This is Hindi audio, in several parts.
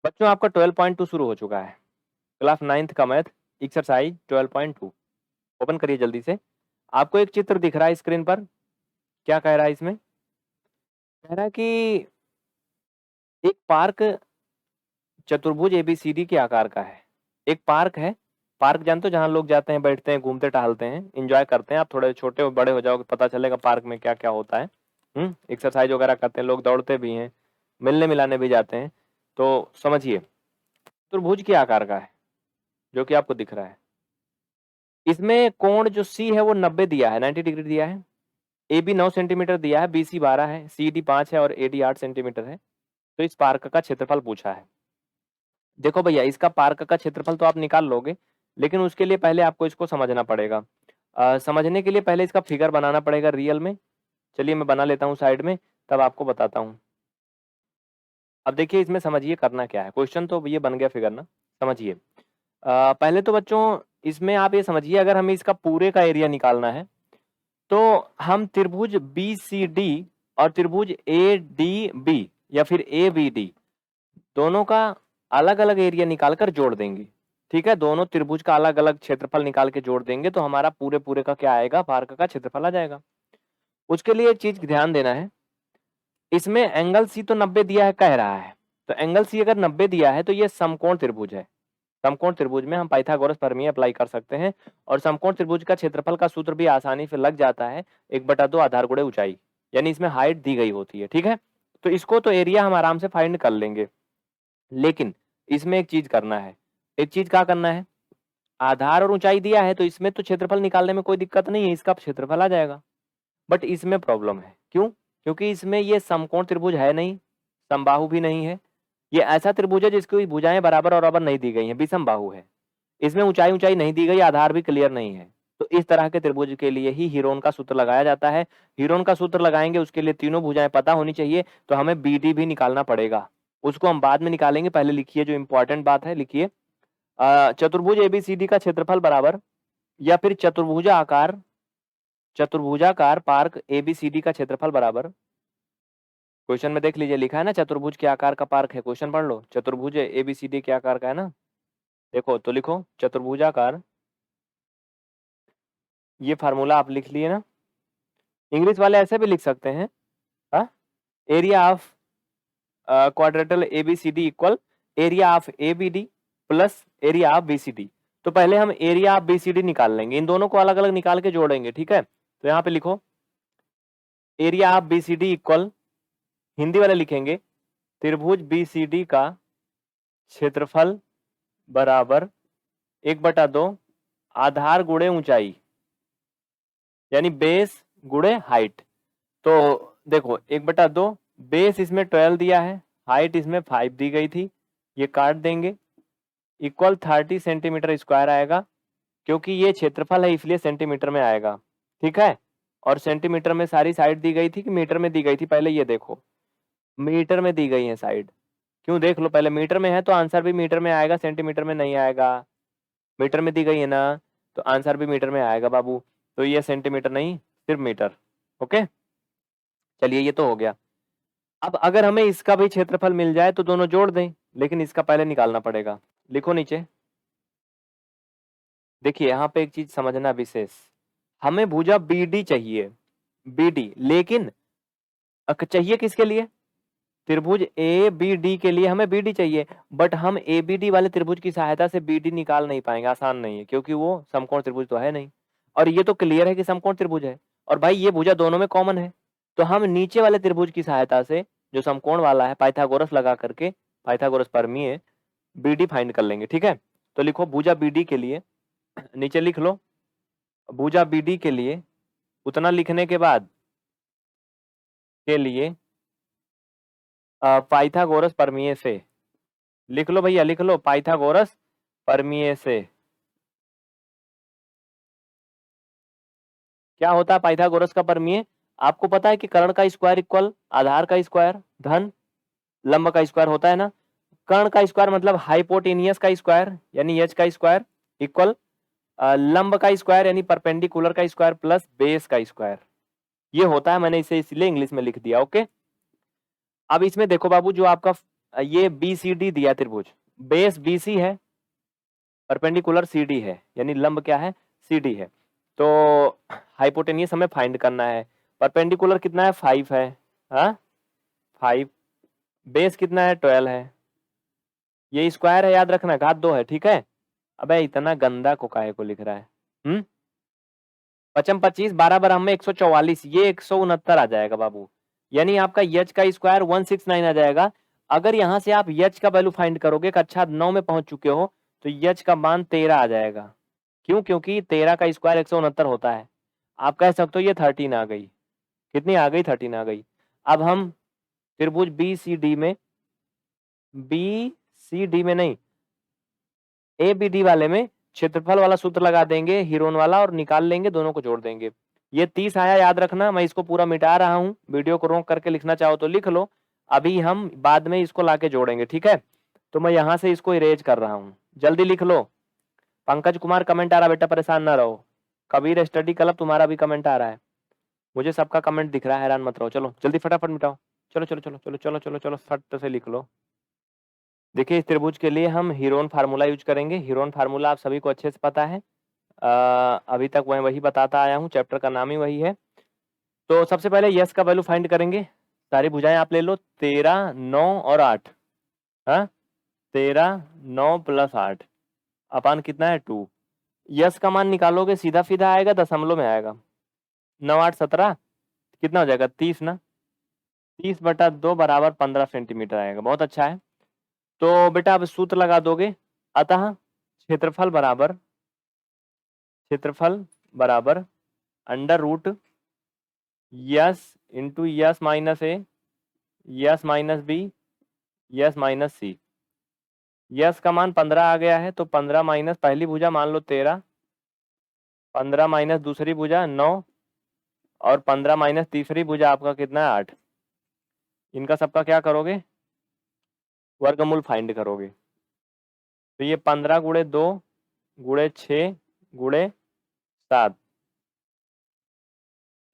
बच्चों आपका 12.2 शुरू हो चुका है, क्लास 9th का मैथ एक्सरसाइज 12.2 ओपन करिए जल्दी से। आपको एक चित्र दिख रहा है स्क्रीन पर, क्या कह रहा है इसमें? कह रहा है कि एक पार्क चतुर्भुज एबीसीडी के आकार का है। एक पार्क है, पार्क जानते हो जहाँ लोग जाते हैं, बैठते हैं, घूमते टहलते हैं, एंजॉय करते हैं। आप थोड़े छोटे और बड़े हो जाओगे पता चलेगा पार्क में क्या क्या होता है। एक्सरसाइज वगैरह करते हैं लोग, दौड़ते भी हैं, मिलने मिलाने भी जाते हैं। तो समझिए चतुर्भुज के आकार का है जो कि आपको दिख रहा है। इसमें कोण जो सी है वो 90 दिया है, 90 डिग्री दिया है। ए बी 9 सेंटीमीटर दिया है, बी सी 12 है, सी डी 5 है और ए डी 8 सेंटीमीटर है। तो इस पार्क का क्षेत्रफल पूछा है। देखो भैया इसका पार्क का क्षेत्रफल तो आप निकाल लोगे, लेकिन उसके लिए पहले आपको इसको समझना पड़ेगा। समझने के लिए पहले इसका फिगर बनाना पड़ेगा रियल में। चलिए मैं बना लेता हूँ साइड में, तब आपको बताता हूँ। अब देखिए इसमें समझिए करना क्या है। क्वेश्चन तो ये बन गया फिगर ना, समझिए। पहले तो बच्चों इसमें आप ये समझिए, अगर हमें इसका पूरे का एरिया निकालना है तो हम त्रिभुज बी सी डी और त्रिभुज ए डी बी या फिर ए बी डी दोनों का अलग अलग एरिया निकाल कर जोड़ देंगे। ठीक है, दोनों त्रिभुज का अलग अलग क्षेत्रफल निकाल के जोड़ देंगे तो हमारा पूरे पूरे का क्या आएगा, पार्क का क्षेत्रफल आ जाएगा। उसके लिए एक चीज ध्यान देना है, इसमें एंगल सी तो 90 दिया है कह रहा है, तो एंगल सी अगर 90 दिया है तो ये समकोण त्रिभुज है। समकोण त्रिभुज में हम पाइथागोरस प्रमेय अप्लाई कर सकते हैं और समकोण त्रिभुज का क्षेत्रफल का सूत्र भी आसानी से लग जाता है, 1/2 आधार गुणे ऊंचाई, यानी इसमें हाइट दी गई होती है। ठीक है, तो इसको तो एरिया हम आराम से फाइंड कर लेंगे, लेकिन इसमें एक चीज करना है। एक चीज क्या करना है, आधार और ऊंचाई दिया है तो इसमें तो क्षेत्रफल निकालने में कोई दिक्कत नहीं है, इसका क्षेत्रफल आ जाएगा। बट इसमें प्रॉब्लम है, क्यों? क्योंकि इसमें ये समकोण त्रिभुज है नहीं, समबाहु भी नहीं है। ये ऐसा त्रिभुज है जिसकी भुजाएं बराबर और बराबर नहीं दी गई हैं, विषम बाहु है। इसमें ऊंचाई ऊंचाई नहीं दी गई, आधार भी क्लियर नहीं है। तो इस तरह के त्रिभुज के लिए ही हीरोन का सूत्र लगाया जाता है। हीरोन का सूत्र लगाएंगे उसके लिए तीनों भुजाएं पता होनी चाहिए, तो हमें बी डी भी निकालना पड़ेगा। उसको हम बाद में निकालेंगे, पहले लिखिए जो इंपॉर्टेंट बात है, लिखिए चतुर्भुज एबीसीडी का क्षेत्रफल बराबर, या फिर चतुर्भुजाकार पार्क एबीसीडी का क्षेत्रफल बराबर। क्वेश्चन में देख लीजिए लिखा है ना, चतुर्भुज के आकार का पार्क है। क्वेश्चन पढ़ लो, चतुर्भुज एबीसीडी के आकार का है ना। देखो तो लिखो चतुर्भुजाकार, ये फार्मूला आप लिख लिए ना। इंग्लिश वाले ऐसे भी लिख सकते हैं, area of quadrilateral ABCD equal area of ABD plus area of BCD. तो पहले हम एरिया ऑफ बीसीडी निकाल लेंगे, इन दोनों को अलग अलग निकाल के जोड़ेंगे। ठीक है, तो यहाँ पे लिखो area of BCD equal, Hindi वाले लिखेंगे त्रिभुज बीसीडी का क्षेत्रफल बराबर 1/2 आधार गुणे ऊंचाई, यानी बेस गुणे हाइट। तो देखो 1/2, बेस इसमें 12 दिया है, हाइट इसमें 5 दी गई थी, ये काट देंगे, इक्वल 30 सेंटीमीटर स्क्वायर आएगा। क्योंकि ये क्षेत्रफल है इसलिए सेंटीमीटर में आएगा। ठीक है, और सेंटीमीटर में सारी साइड दी गई थी कि मीटर में दी गई थी, पहले ये देखो मीटर में दी गई है साइड। क्यों, देख लो पहले, मीटर में है तो आंसर भी मीटर में आएगा, सेंटीमीटर में नहीं आएगा। मीटर में दी गई है ना, तो आंसर भी मीटर में आएगा बाबू। तो ये सेंटीमीटर नहीं, सिर्फ मीटर। ओके, चलिए ये तो हो गया। अब अगर हमें इसका भी क्षेत्रफल मिल जाए तो दोनों जोड़ दें, लेकिन इसका पहले निकालना पड़ेगा। लिखो नीचे, देखिए यहाँ पे एक चीज समझना विशेष, हमें भुजा बीडी चाहिए, बीडी, लेकिन चाहिए किसके लिए, त्रिभुज ए बी डी के लिए हमें बीडी चाहिए। बट हम ए बी डी वाले त्रिभुज की सहायता से बीडी निकाल नहीं पाएंगे, आसान नहीं है, क्योंकि वो समकोण त्रिभुज तो है नहीं। और ये तो क्लियर है कि समकोण त्रिभुज है, और भाई ये भुजा दोनों में कॉमन है। तो हम नीचे वाले त्रिभुज की सहायता से जो समकोण वाला है पाइथागोरस लगा करके, पाइथागोरस प्रमेय, बीडी फाइंड कर लेंगे। ठीक है, तो लिखो भुजा बीडी के लिए, नीचे लिख लो भुजा बीडी के लिए, उतना लिखने के बाद के लिए पाइथागोरस प्रमेय से, लिख लो भैया, लिख लो पाइथागोरस प्रमेय से। क्या होता है पाइथागोरस का प्रमेय? आपको पता है कि कर्ण का स्क्वायर इक्वल आधार का स्क्वायर धन लंब का स्क्वायर होता है ना। कर्ण का स्क्वायर मतलब हाइपोटेनियस का स्क्वायर यानी एच का स्क्वायर इक्वल लंब का स्क्वायर यानी परपेंडिकुलर का स्क्वायर प्लस बेस का स्क्वायर, ये होता है। मैंने इसे इसलिए इंग्लिश में लिख दिया। ओके, अब इसमें देखो बाबू, जो आपका ये BCD दिया त्रिभुज, बेस BC है, परपेंडिकुलर CD है, यानी लंब क्या है, CD है। तो हाइपोटेनियस हमें फाइंड करना है। परपेंडिकुलर कितना है, 5 है, हाँ 5, बेस कितना है, 12 है, ये स्क्वायर है, याद रखना, घात 2 है, ठीक है। अबे इतना गंदा को काहे को लिख रहा है। पचम 25, 12 बराबर में 144, ये 169 आ जाएगा बाबू, यानी आपका यच का स्क्वायर 169 आ जाएगा। अगर यहां से आप यच का वैल्यू फाइंड करोगे, कक्षा 9 में पहुंच चुके हो, तो यच का मान 13 आ जाएगा। क्यों? क्योंकि 13 का स्क्वायर 169 होता है। आप कह सकते हो ये 13 आ गई, कितनी आ गई, 13 आ गई। अब हम त्रिभुज BCD में, BCD में नहीं, ABD वाले में क्षेत्रफल वाला सूत्र लगा देंगे, हीरोन वाला, और निकाल लेंगे, दोनों को जोड़ देंगे। ये 30 आया, याद रखना, मैं इसको पूरा मिटा रहा हूं, वीडियो को रोक करके लिखना चाहो तो लिख लो, अभी हम बाद में इसको लाके जोड़ेंगे, ठीक है। तो मैं यहां से इसको इरेज कर रहा हूं, जल्दी लिख लो। पंकज कुमार कमेंट आ रहा, बेटा परेशान ना रहो। कबीर स्टडी क्लब तुम्हारा भी कमेंट आ रहा है, मुझे सबका कमेंट दिख रहा है, हैरान मत रहो। चलो जल्दी फटाफट मिटाओ, चलो चलो चलो चलो चलो चलो चलो फट से लिख लो। देखिए इस त्रिभुज के लिए हम हीरोन फार्मूला यूज करेंगे। हीरोन फार्मूला आप सभी को अच्छे से पता है, अभी तक मैं वही बताता आया हूँ, चैप्टर का नाम ही वही है। तो सबसे पहले यस का वैल्यू फाइंड करेंगे। सारी भुजाएं आप ले लो, 13, 9 और 8, हाँ 13, 9 प्लस 8 अपान कितना है, 2। यस का मान निकालोगे, सीधा सीधा आएगा, दशमलव में आएगा, 9 8 17, कितना हो जाएगा, 30 ना, 30/2 बराबर 15 सेंटीमीटर आएगा, बहुत अच्छा है। तो बेटा अब सूत्र लगा दोगे, अतः क्षेत्रफल बराबर under root s into s minus a, s minus b, s minus c. S का मान 15 आ गया है, तो 15 माइनस पहली भुजा मान लो 13, 15 माइनस दूसरी भुजा 9, और 15 माइनस तीसरी भुजा आपका कितना है, 8। इनका सबका क्या करोगे, वर्गमूल फाइंड करोगे। तो ये 15 गुणे 2 गुणे 6 गुणे 7,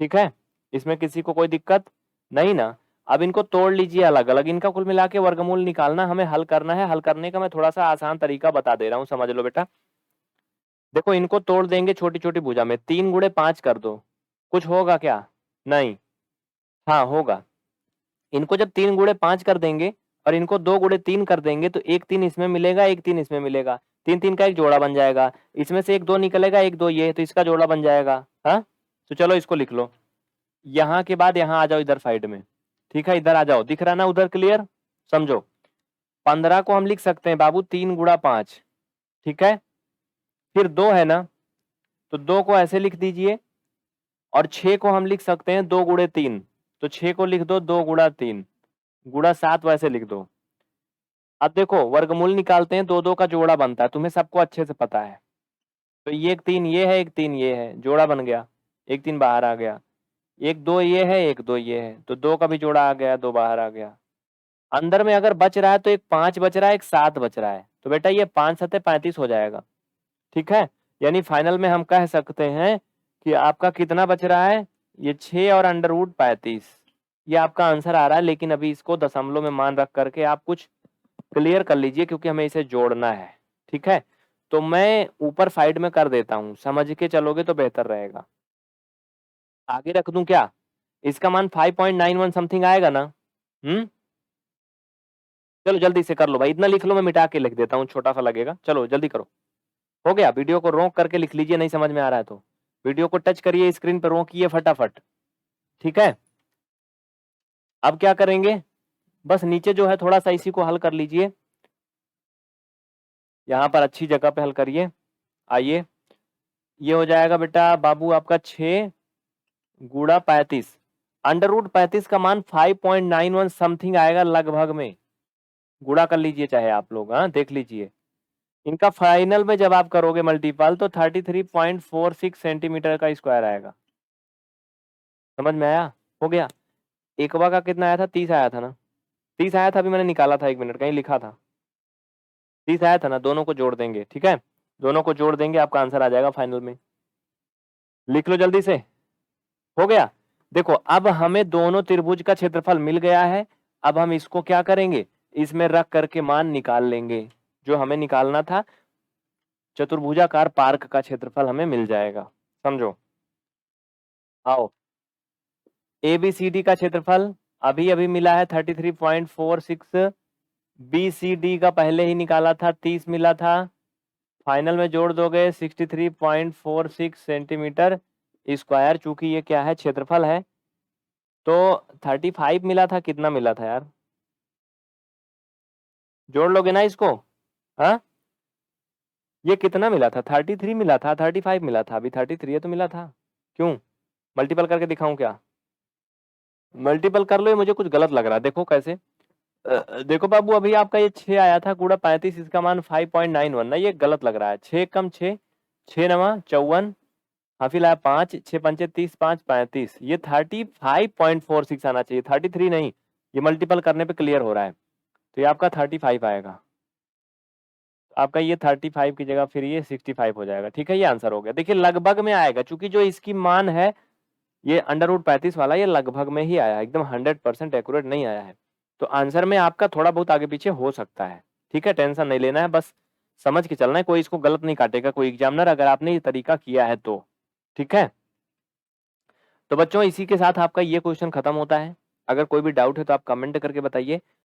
ठीक है। इसमें किसी को कोई दिक्कत नहीं ना। अब इनको तोड़ लीजिए अलग अलग, इनका कुल मिला के वर्गमूल निकालना, हमें हल करना है। हल करने का मैं थोड़ा सा आसान तरीका बता दे रहा हूँ, समझ लो बेटा। देखो इनको तोड़ देंगे छोटी छोटी भुजा में, 3 गुणे 5 कर दो, कुछ होगा क्या, नहीं, हाँ होगा। इनको जब 3 गुणे 5 कर देंगे और इनको 2 गुणे 3 कर देंगे, तो 1 3 इसमें मिलेगा, 1 3 इसमें मिलेगा, 3 3 का एक जोड़ा बन जाएगा। इसमें से 1 2 निकलेगा, 1 2 ये, तो इसका जोड़ा बन जाएगा। हाँ तो चलो इसको लिख लो। यहाँ के बाद यहाँ आ जाओ इधर साइड में, ठीक है, इधर आ जाओ, दिख रहा ना उधर, क्लियर, समझो। 15 को हम लिख सकते हैं बाबू 3 गुणा 5, ठीक है। फिर 2 है ना, तो 2 को ऐसे लिख दीजिए, और 6 को हम लिख सकते हैं 2 गुणे 3, तो 6 को लिख दो 2 गुणा 3, गुणा 7 वैसे लिख दो। अब देखो वर्गमूल निकालते हैं, 2 2 का जोड़ा बनता है, तुम्हें सबको अच्छे से पता है। तो ये 1 3 ये है, 1 3 ये है, जोड़ा बन गया, 1 3 बाहर आ गया, 1 2 ये है, 1 2 ये है, तो 2 का भी जोड़ा आ गया, 2 बाहर आ गया। अंदर में अगर बच रहा है तो एक 5 बच रहा है, एक 7 बच रहा है, तो बेटा ये 5 7 35 हो जाएगा, ठीक है। यानी फाइनल में हम कह सकते हैं कि आपका कितना बच रहा है, ये 6 और अंडर रूट 35, ये आपका आंसर आ रहा है। लेकिन अभी इसको दशमलव में मान रख करके आप कुछ क्लियर कर लीजिए, क्योंकि हमें इसे जोड़ना है, ठीक है। तो मैं ऊपर साइड में कर देता हूं, समझ के चलोगे तो बेहतर रहेगा। आगे रख दूं क्या, इसका मान 5.91 समथिंग आएगा ना। चलो जल्दी से कर लो भाई, इतना लिख लो, मैं मिटा के लिख देता हूँ, छोटा सा लगेगा, चलो जल्दी करो। हो गया, वीडियो को रोक करके लिख लीजिए, नहीं समझ में आ रहा है तो वीडियो को टच करिए, स्क्रीन पर रोकिए फटाफट, ठीक है। अब क्या करेंगे, बस नीचे जो है थोड़ा सा इसी को हल कर लीजिए, यहाँ पर अच्छी जगह पे हल करिए। आइए, ये हो जाएगा बेटा बाबू आपका 6 गुणा 35, अंडर रूट 35 का मान 5.91 समथिंग आएगा लगभग में, गुणा कर लीजिए चाहे आप लोग, हाँ देख लीजिए। इनका फाइनल में जब आप करोगे मल्टीपल, तो 33.46 सेंटीमीटर का स्क्वायर आएगा। समझ में आया, हो गया। एकवा का कितना आया था, 30 आया था ना, 30 आया था, अभी मैंने निकाला था, 1 मिनट कहीं लिखा था, 30 आया था ना। दोनों को जोड़ देंगे, ठीक है, दोनों को जोड़ देंगे, आपका आंसर आ जाएगा फाइनल में। लिख लो जल्दी से, हो गया। देखो अब हमें दोनों त्रिभुज का क्षेत्रफल मिल गया है। अब हम इसको क्या करेंगे, इसमें रख करके मान निकाल लेंगे। जो हमें निकालना था चतुर्भुजाकार पार्क का क्षेत्रफल हमें मिल जाएगा। समझो। आओ, ABCD का क्षेत्रफल अभी अभी मिला है 33.46। BCD का पहले ही निकाला था 30 मिला था। फाइनल में जोड़ दोगे 63.46 सेंटीमीटर स्क्वायर। चूंकि ये क्या है, क्षेत्रफल है, तो 35 मिला था। कितना मिला था यार, जोड़ लोगे ना इसको? हाँ, ये कितना मिला था? 33 मिला था, 35 मिला था, अभी 33 है तो मिला था। क्यों? मल्टीपल करके दिखाऊं क्या? मल्टीपल कर लो, ये मुझे कुछ गलत लग रहा है। देखो कैसे। देखो बाबू, अभी आपका ये 6 आया था गुणा 35, इसका मान 5.91 ना, ये गलत लग रहा है। 6 कम 6, 6 नवा 54, हाफिल आया 5, 6 पंचे 30, 5 35, ये 35.46 आना चाहिए, 33 नहीं। ये मल्टीपल करने पे क्लियर हो रहा है, तो ये आपका 35 आएगा। आपका ये 35 की जगह फिर ये 65 हो जाएगा। ठीक है, ये आंसर हो गया। देखिए लगभग में आएगा, क्योंकि जो इसकी मान है ये √35 वाला, ये लगभग में ही आया है, एकदम 100% एक्यूरेट नहीं आया है। तो आंसर में आपका थोड़ा बहुत आगे पीछे हो सकता है। ठीक है, टेंशन नहीं लेना है, बस समझ के चलना है। कोई इसको गलत नहीं काटेगा, कोई एग्जामिनर, अगर आपने ये तरीका किया है तो। ठीक है, तो बच्चों इसी के साथ आपका ये क्वेश्चन खत्म होता है। अगर कोई भी डाउट है तो आप कमेंट करके बताइए।